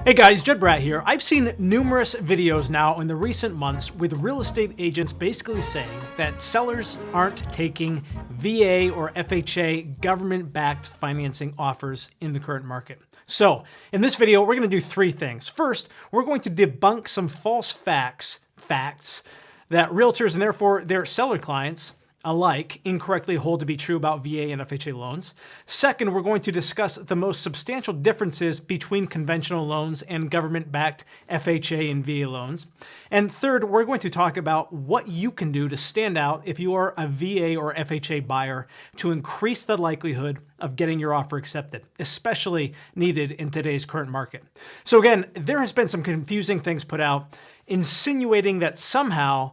Hey guys, Bratt here. I've seen numerous videos now in the recent months with real estate agents basically saying that sellers aren't taking VA or FHA government-backed financing offers in the current market. So in this video, we're going to do three things. First, we're going to debunk some false facts that realtors and therefore their seller clients alike incorrectly hold to be true about VA and FHA loans. Second, we're going to discuss the most substantial differences between conventional loans and government-backed FHA and VA loans. And third, we're going to talk about what you can do to stand out if you are a VA or FHA buyer to increase the likelihood of getting your offer accepted, especially needed in today's current market. So again, there has been some confusing things put out insinuating that somehow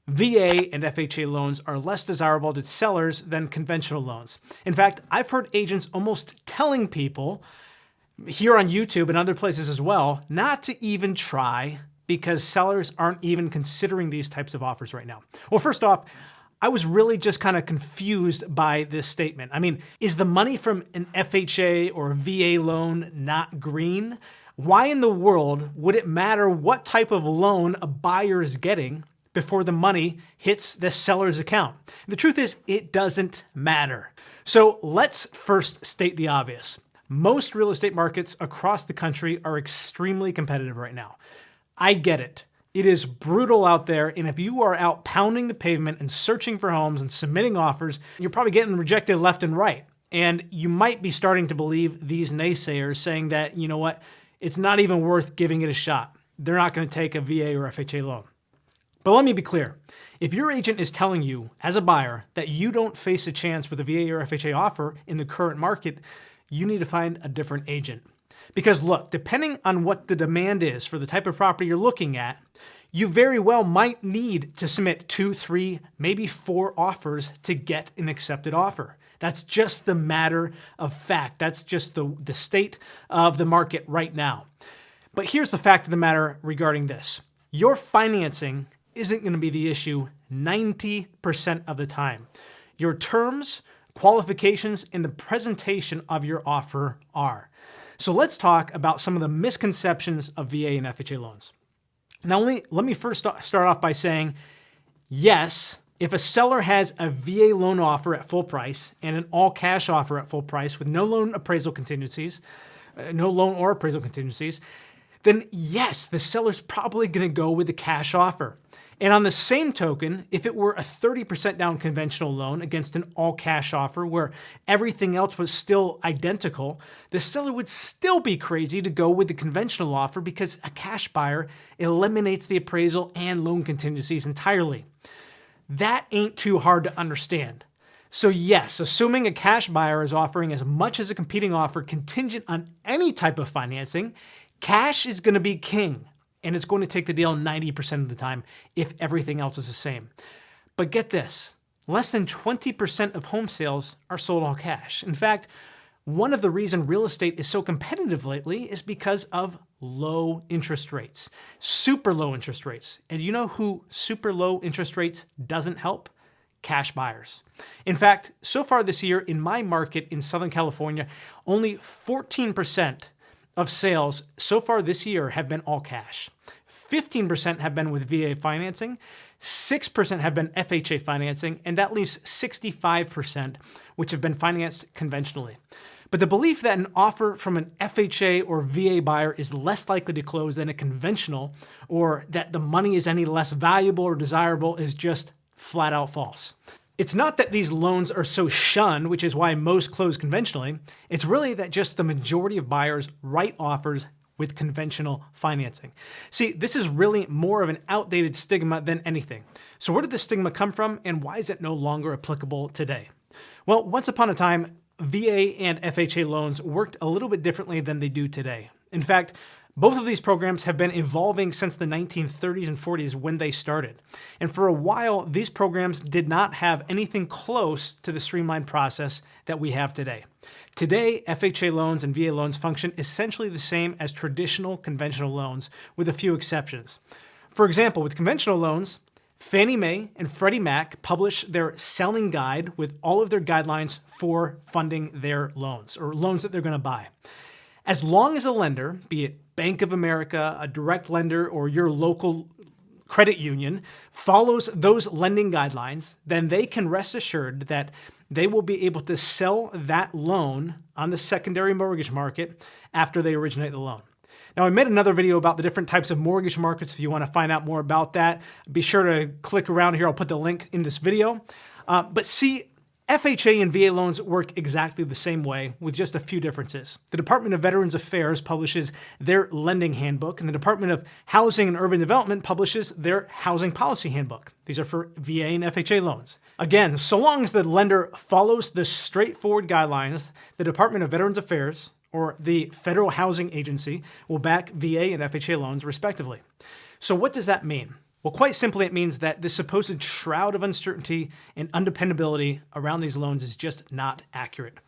VA and FHA loans are less desirable to sellers than conventional loans. In fact, I've heard agents almost telling people here on YouTube and other places as well not to even try because sellers aren't even considering these types of offers right now. Well, first off, I was really just kind of confused by this statement. I mean, is the money from an FHA or VA loan not green? Why in the world would it matter what type of loan a buyer is getting before the money hits the seller's account? The truth is, it doesn't matter. So let's first state the obvious. Most real estate markets across the country are extremely competitive right now. I get it. It is brutal out there, and if you are out pounding the pavement and searching for homes and submitting offers, you're probably getting rejected left and right. And you might be starting to believe these naysayers saying that, you know what, it's not even worth giving it a shot. They're not going to take a VA or FHA loan. But let me be clear. If your agent is telling you as a buyer that you don't face a chance with a VA or FHA offer in the current market, you need to find a different agent. Because look, depending on what the demand is for the type of property you're looking at, you very well might need to submit 2, 3, maybe 4 offers to get an accepted offer. That's just the matter of fact. That's just the state of the market right now. But here's the fact of the matter regarding this. Your financing isn't going to be the issue 90% of the time. Your terms, qualifications, and the presentation of your offer are. So let's talk about some of the misconceptions of VA and FHA loans. Now, let me first start off by saying, yes, if a seller has a VA loan offer at full price and an all-cash offer at full price with no loan or appraisal contingencies, then yes, the seller's probably going to go with the cash offer. And on the same token, if it were a 30% down conventional loan against an all-cash offer where everything else was still identical, the seller would still be crazy to go with the conventional offer because a cash buyer eliminates the appraisal and loan contingencies entirely. That ain't too hard to understand. So yes, assuming a cash buyer is offering as much as a competing offer contingent on any type of financing, cash is going to be king. And it's going to take the deal 90% of the time if everything else is the same. But get this, less than 20% of home sales are sold all cash. In fact, one of the reasons real estate is so competitive lately is because of low interest rates, super low interest rates. And you know who super low interest rates doesn't help? Cash buyers. In fact, so far this year in my market in Southern California, only 14% of sales so far this year have been all cash. 15% have been with VA financing, 6% have been FHA financing, and that leaves 65% which have been financed conventionally. But the belief that an offer from an FHA or VA buyer is less likely to close than a conventional, or that the money is any less valuable or desirable, is just flat out false. It's not that these loans are so shunned, which is why most close conventionally. It's really that just the majority of buyers write offers with conventional financing. See, this is really more of an outdated stigma than anything. So where did this stigma come from, and why is it no longer applicable today? Well, once upon a time, VA and FHA loans worked a little bit differently than they do today. In fact, both of these programs have been evolving since the 1930s and 40s when they started. And for a while, these programs did not have anything close to the streamlined process that we have today. Today, FHA loans and VA loans function essentially the same as traditional conventional loans, with a few exceptions. For example, with conventional loans, Fannie Mae and Freddie Mac publish their selling guide with all of their guidelines for funding their loans, or loans that they're going to buy. As long as a lender, be it Bank of America, a direct lender, or your local credit union follows those lending guidelines, then they can rest assured that they will be able to sell that loan on the secondary mortgage market after they originate the loan. Now, I made another video about the different types of mortgage markets. If you want to find out more about that, be sure to click around here. I'll put the link in this video. But see, FHA and VA loans work exactly the same way with just a few differences. The Department of Veterans Affairs publishes their lending handbook, and the Department of Housing and Urban Development publishes their housing policy handbook. These are for VA and FHA loans. Again, so long as the lender follows the straightforward guidelines, the Department of Veterans Affairs or the Federal Housing Agency will back VA and FHA loans respectively. So what does that mean? Well, quite simply, it means that the supposed shroud of uncertainty and undependability around these loans is just not accurate.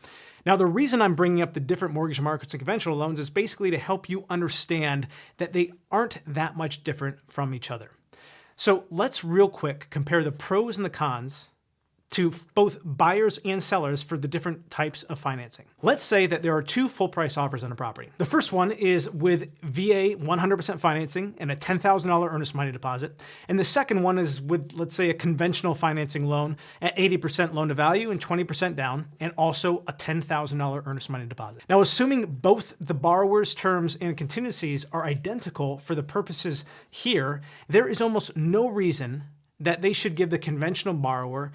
Now, the reason I'm bringing up the different mortgage markets and conventional loans is basically to help you understand that they aren't that much different from each other. So let's real quick compare the pros and the cons to both buyers and sellers for the different types of financing. Let's say that there are two full price offers on a property. The first one is with VA 100% financing and a $10,000 earnest money deposit. And the second one is with, let's say, a conventional financing loan at 80% loan to value and 20% down, and also a $10,000 earnest money deposit. Now, assuming both the borrower's terms and contingencies are identical for the purposes here, there is almost no reason that they should give the conventional borrower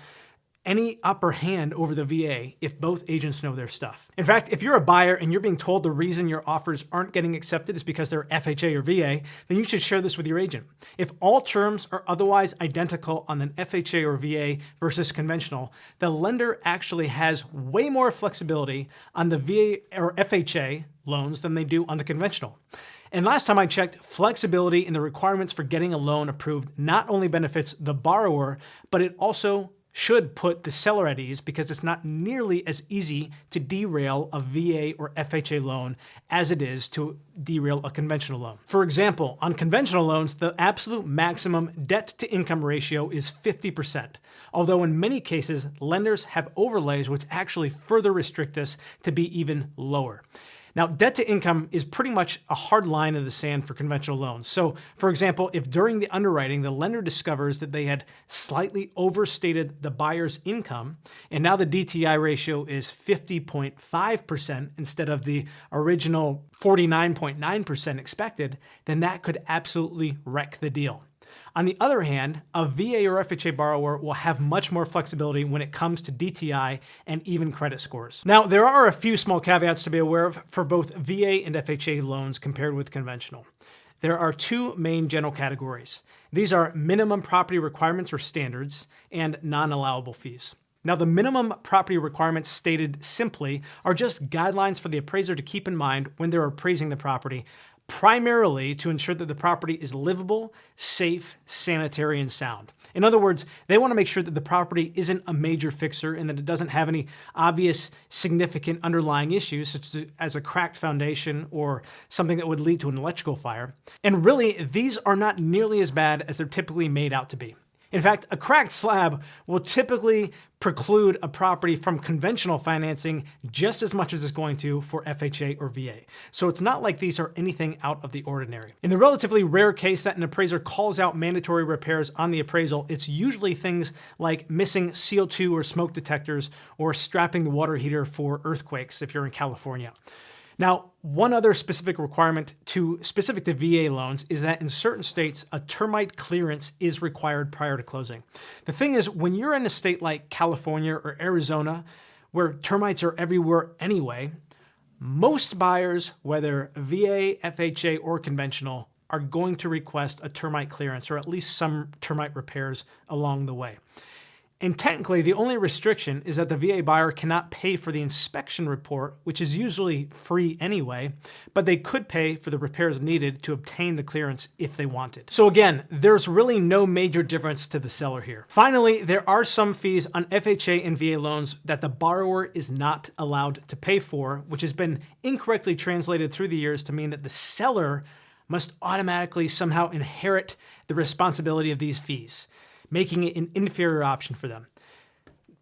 any upper hand over the VA if both agents know their stuff. In fact, if you're a buyer and you're being told the reason your offers aren't getting accepted is because they're FHA or VA, then you should share this with your agent. If all terms are otherwise identical on an FHA or VA versus conventional, the lender actually has way more flexibility on the VA or FHA loans than they do on the conventional. And last time I checked, flexibility in the requirements for getting a loan approved not only benefits the borrower, but it also should put the seller at ease because it's not nearly as easy to derail a VA or FHA loan as it is to derail a conventional loan. For example, on conventional loans, the absolute maximum debt-to-income ratio is 50%, although in many cases, lenders have overlays which actually further restrict this to be even lower. Now, debt to income is pretty much a hard line in the sand for conventional loans. So, for example, if during the underwriting, the lender discovers that they had slightly overstated the buyer's income, and now the DTI ratio is 50.5% instead of the original 49.9% expected, then that could absolutely wreck the deal. On the other hand, a VA or FHA borrower will have much more flexibility when it comes to DTI and even credit scores. Now, there are a few small caveats to be aware of for both VA and FHA loans compared with conventional. There are two main general categories. These are minimum property requirements or standards and non-allowable fees. Now, the minimum property requirements, stated simply, are just guidelines for the appraiser to keep in mind when they're appraising the property, primarily to ensure that the property is livable, safe, sanitary, and sound. In other words, they want to make sure that the property isn't a major fixer and that it doesn't have any obvious significant underlying issues, such as a cracked foundation or something that would lead to an electrical fire. And really, these are not nearly as bad as they're typically made out to be. In fact, a cracked slab will typically preclude a property from conventional financing just as much as it's going to for FHA or VA. So it's not like these are anything out of the ordinary. In the relatively rare case that an appraiser calls out mandatory repairs on the appraisal, it's usually things like missing CO2 or smoke detectors or strapping the water heater for earthquakes if you're in California. Now, one other specific requirement specific to VA loans is that in certain states, a termite clearance is required prior to closing. The thing is, when you're in a state like California or Arizona, where termites are everywhere anyway, most buyers, whether VA, FHA, or conventional, are going to request a termite clearance or at least some termite repairs along the way. And technically, the only restriction is that the VA buyer cannot pay for the inspection report, which is usually free anyway, but they could pay for the repairs needed to obtain the clearance if they wanted. So again, there's really no major difference to the seller here. Finally, there are some fees on FHA and VA loans that the borrower is not allowed to pay for, which has been incorrectly translated through the years to mean that the seller must automatically somehow inherit the responsibility of these fees, making it an inferior option for them.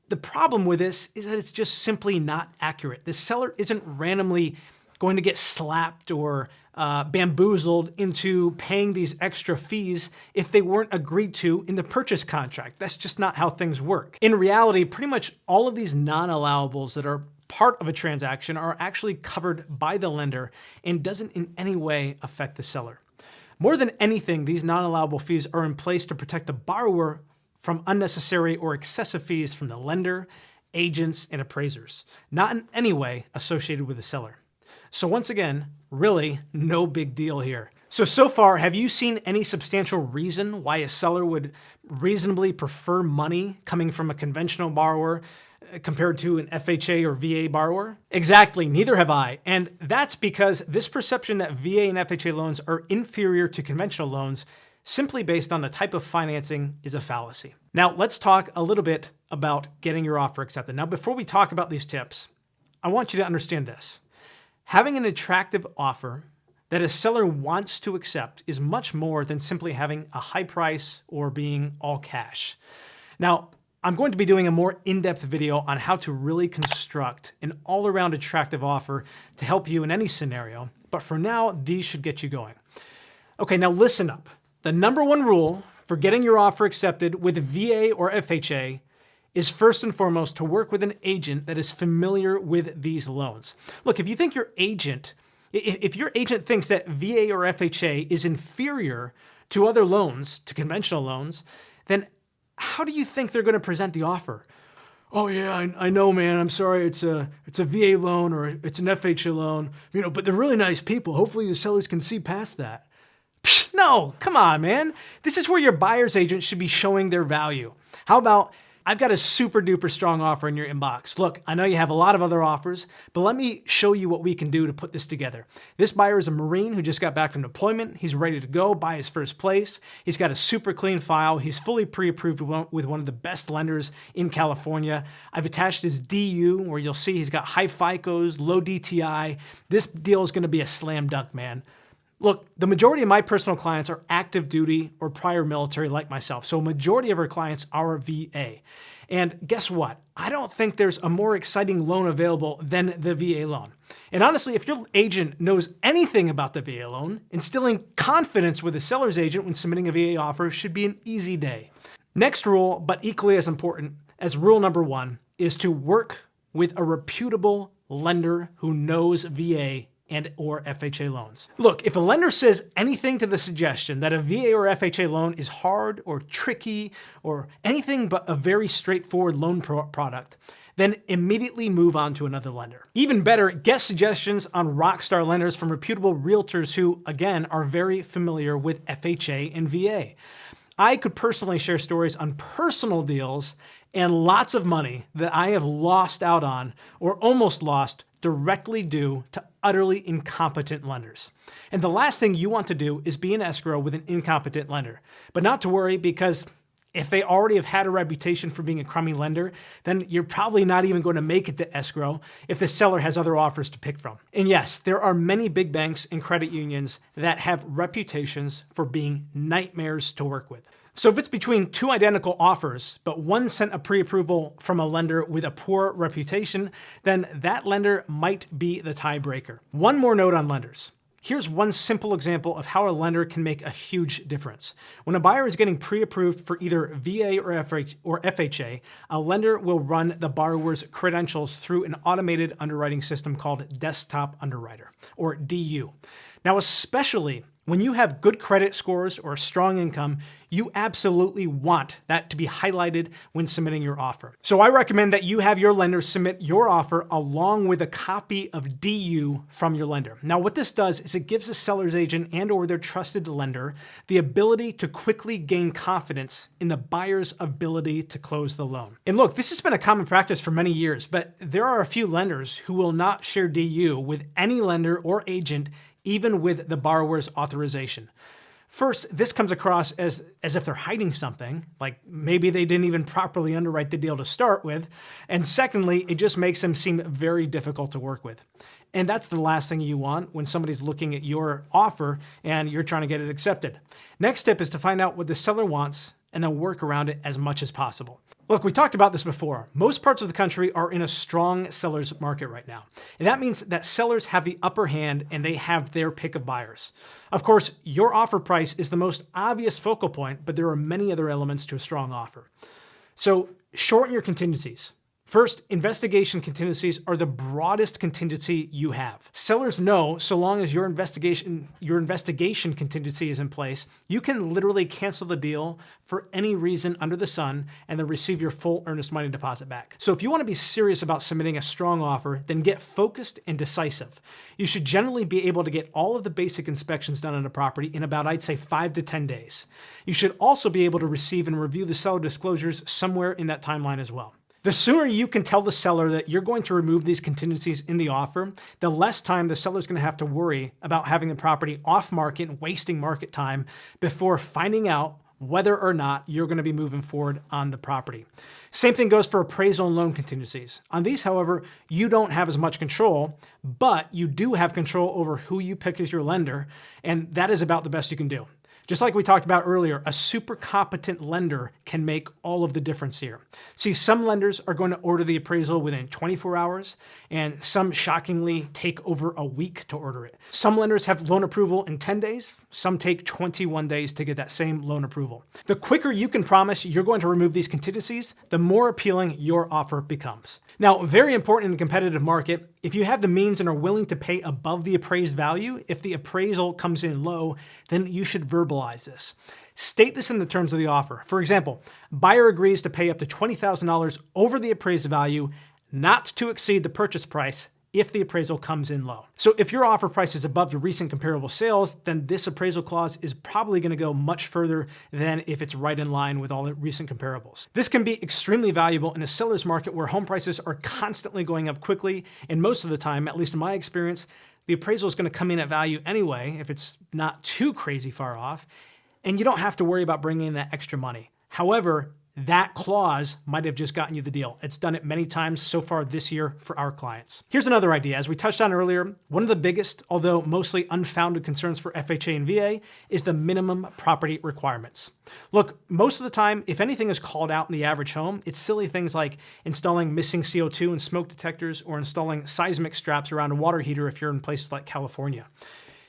The problem with this is that it's just simply not accurate. The seller isn't randomly going to get slapped or bamboozled into paying these extra fees if they weren't agreed to in the purchase contract. That's just not how things work. In reality, pretty much all of these non-allowables that are part of a transaction are actually covered by the lender and doesn't in any way affect the seller. More than anything, these non-allowable fees are in place to protect the borrower from unnecessary or excessive fees from the lender, agents, and appraisers, not in any way associated with the seller. So once again, really no big deal here. So far, have you seen any substantial reason why a seller would reasonably prefer money coming from a conventional borrower compared to an FHA or VA borrower? Exactly, neither have I. And that's because this perception that VA and FHA loans are inferior to conventional loans simply based on the type of financing is a fallacy. Now, let's talk a little bit about getting your offer accepted. Now, before we talk about these tips, I want you to understand this. Having an attractive offer that a seller wants to accept is much more than simply having a high price or being all cash. Now, I'm going to be doing a more in-depth video on how to really construct an all-around attractive offer to help you in any scenario, but for now, these should get you going. Okay, now listen up. The number one rule for getting your offer accepted with VA or FHA is first and foremost to work with an agent that is familiar with these loans. Look, if your agent thinks that VA or FHA is inferior to other loans, to conventional loans, then how do you think they're going to present the offer? Oh yeah, I know, man. I'm sorry. It's a VA loan or it's an FHA loan, but they're really nice people. Hopefully the sellers can see past that. Psh, no, come on, man. This is where your buyer's agent should be showing their value. How about, I've got a super duper strong offer in your inbox. Look, I know you have a lot of other offers, but let me show you what we can do to put this together. This buyer is a Marine who just got back from deployment. He's ready to go, buy his first place. He's got a super clean file. He's fully pre-approved with one of the best lenders in California. I've attached his DU where you'll see he's got high FICOs, low DTI. This deal is going to be a slam dunk, man. Look, the majority of my personal clients are active duty or prior military like myself. So a majority of our clients are VA. And guess what? I don't think there's a more exciting loan available than the VA loan. And honestly, if your agent knows anything about the VA loan, instilling confidence with the seller's agent when submitting a VA offer should be an easy day. Next rule, but equally as important as rule number one, is to work with a reputable lender who knows VA and or FHA loans. Look, if a lender says anything to the suggestion that a VA or FHA loan is hard or tricky or anything but a very straightforward loan product, then immediately move on to another lender. Even better, get suggestions on rockstar lenders from reputable realtors who, again, are very familiar with FHA and VA. I could personally share stories on personal deals and lots of money that I have lost out on or almost lost directly due to utterly incompetent lenders. And the last thing you want to do is be in escrow with an incompetent lender. But not to worry, because if they already have had a reputation for being a crummy lender, then you're probably not even going to make it to escrow if the seller has other offers to pick from. And yes, there are many big banks and credit unions that have reputations for being nightmares to work with. So if it's between two identical offers, but one sent a pre-approval from a lender with a poor reputation, then that lender might be the tiebreaker. One more note on lenders. Here's one simple example of how a lender can make a huge difference. When a buyer is getting pre-approved for either VA or FHA, a lender will run the borrower's credentials through an automated underwriting system called Desktop Underwriter, or DU. Now, especially when you have good credit scores or strong income, you absolutely want that to be highlighted when submitting your offer. So I recommend that you have your lender submit your offer along with a copy of DU from your lender. Now, what this does is it gives the seller's agent and or their trusted lender the ability to quickly gain confidence in the buyer's ability to close the loan. And look, this has been a common practice for many years, but there are a few lenders who will not share DU with any lender or agent, even with the borrower's authorization. First, this comes across as if they're hiding something, like maybe they didn't even properly underwrite the deal to start with. And secondly, it just makes them seem very difficult to work with. And that's the last thing you want when somebody's looking at your offer and you're trying to get it accepted. Next step is to find out what the seller wants and then work around it as much as possible. Look, we talked about this before. Most parts of the country are in a strong seller's market right now. And that means that sellers have the upper hand and they have their pick of buyers. Of course, your offer price is the most obvious focal point, but there are many other elements to a strong offer. So shorten your contingencies. First, investigation contingencies are the broadest contingency you have. Sellers know so long as your investigation contingency is in place, you can literally cancel the deal for any reason under the sun and then receive your full earnest money deposit back. So if you want to be serious about submitting a strong offer, then get focused and decisive. You should generally be able to get all of the basic inspections done on a property in about, I'd say, 5 to 10 days. You should also be able to receive and review the seller disclosures somewhere in that timeline as well. The sooner you can tell the seller that you're going to remove these contingencies in the offer, the less time the seller's going to have to worry about having the property off market and wasting market time before finding out whether or not you're going to be moving forward on the property. Same thing goes for appraisal and loan contingencies. On these, however, you don't have as much control, but you do have control over who you pick as your lender, and that is about the best you can do. Just like we talked about earlier, a super competent lender can make all of the difference here. See, some lenders are going to order the appraisal within 24 hours, and some shockingly take over a week to order it. Some lenders have loan approval in 10 days. Some take 21 days to get that same loan approval. The quicker you can promise you're going to remove these contingencies, the more appealing your offer becomes. Now, very important in a competitive market, if you have the means and are willing to pay above the appraised value, if the appraisal comes in low, then you should verbalize this. State this in the terms of the offer. For example, buyer agrees to pay up to $20,000 over the appraised value, not to exceed the purchase price if the appraisal comes in low. So if your offer price is above the recent comparable sales, then this appraisal clause is probably going to go much further than if it's right in line with all the recent comparables. This can be extremely valuable in a seller's market where home prices are constantly going up quickly, and most of the time, at least in my experience, the appraisal is going to come in at value anyway if it's not too crazy far off, and you don't have to worry about bringing in that extra money. However, that clause might have just gotten you the deal. It's done it many times so far this year for our clients. Here's another idea. As we touched on earlier, one of the biggest, although mostly unfounded concerns for FHA and VA is the minimum property requirements. Look, most of the time, if anything is called out in the average home, it's silly things like installing missing CO2 and smoke detectors or installing seismic straps around a water heater if you're in places like California.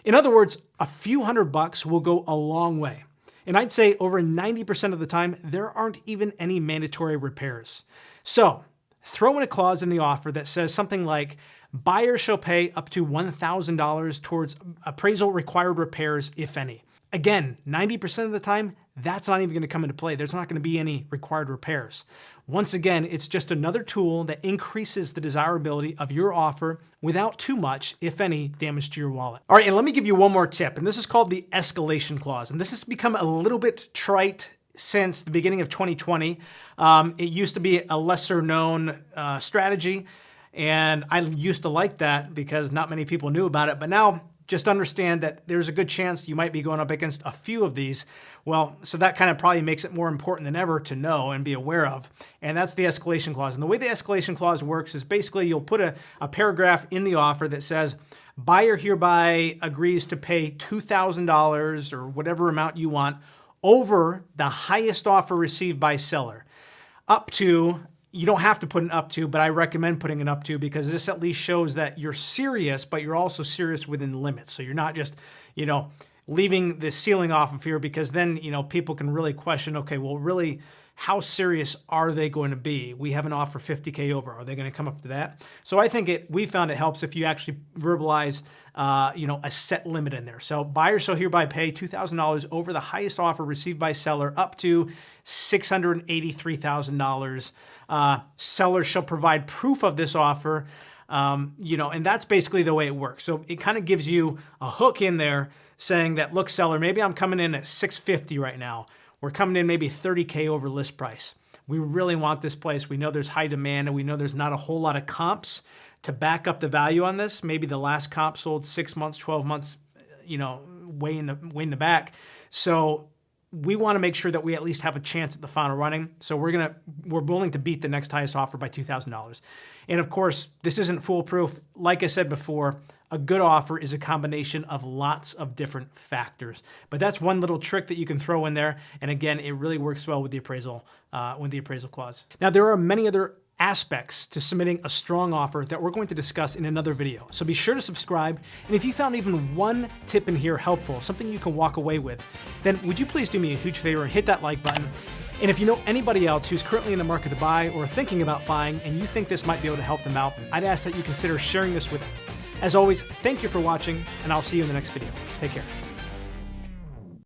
In other words, a few $100 will go a long way. And I'd say over 90% of the time, there aren't even any mandatory repairs. So throw in a clause in the offer that says something like, buyer shall pay up to $1,000 towards appraisal required repairs, if any. Again, 90% of the time, that's not even going to come into play. There's not going to be any required repairs. Once again, it's just another tool that increases the desirability of your offer without too much, if any, damage to your wallet. All right, and let me give you one more tip, and this is called the escalation clause. And this has become a little bit trite since the beginning of 2020. It used to be a lesser known strategy, and I used to like that because not many people knew about it, but now just understand that there's a good chance you might be going up against a few of these. Well, so that kind of probably makes it more important than ever to know and be aware of. And that's the escalation clause. And the way the escalation clause works is basically you'll put a paragraph in the offer that says, buyer hereby agrees to pay $2,000 or whatever amount you want over the highest offer received by seller. Up to, you don't have to put an up to, but I recommend putting an up to because this at least shows that you're serious, but you're also serious within limits. So you're not just, leaving the ceiling off of here because then, people can really question, okay, well, really, how serious are they going to be? We have an offer $50K over. Are they going to come up to that? So I think we found it helps if you actually verbalize, a set limit in there. So buyer shall hereby pay $2,000 over the highest offer received by seller up to $683,000. Seller shall provide proof of this offer, and that's basically the way it works. So it kind of gives you a hook in there saying that, look, seller, maybe I'm coming in at $650 right now. We're coming in maybe $30K over list price. We really want this place. We know there's high demand and we know there's not a whole lot of comps to back up the value on this. Maybe the last comp sold 6 months, 12 months, way in the back. So we want to make sure that we at least have a chance at the final running. So we're willing to beat the next highest offer by $2,000. And of course, this isn't foolproof. Like I said before, a good offer is a combination of lots of different factors. But that's one little trick that you can throw in there. And again, it really works well with the appraisal clause. Now, there are many other aspects to submitting a strong offer that we're going to discuss in another video. So be sure to subscribe. And if you found even one tip in here helpful, something you can walk away with, then would you please do me a huge favor and hit that like button. And if you know anybody else who's currently in the market to buy or thinking about buying and you think this might be able to help them out, I'd ask that you consider sharing this with them. As always, thank you for watching, and I'll see you in the next video. Take care.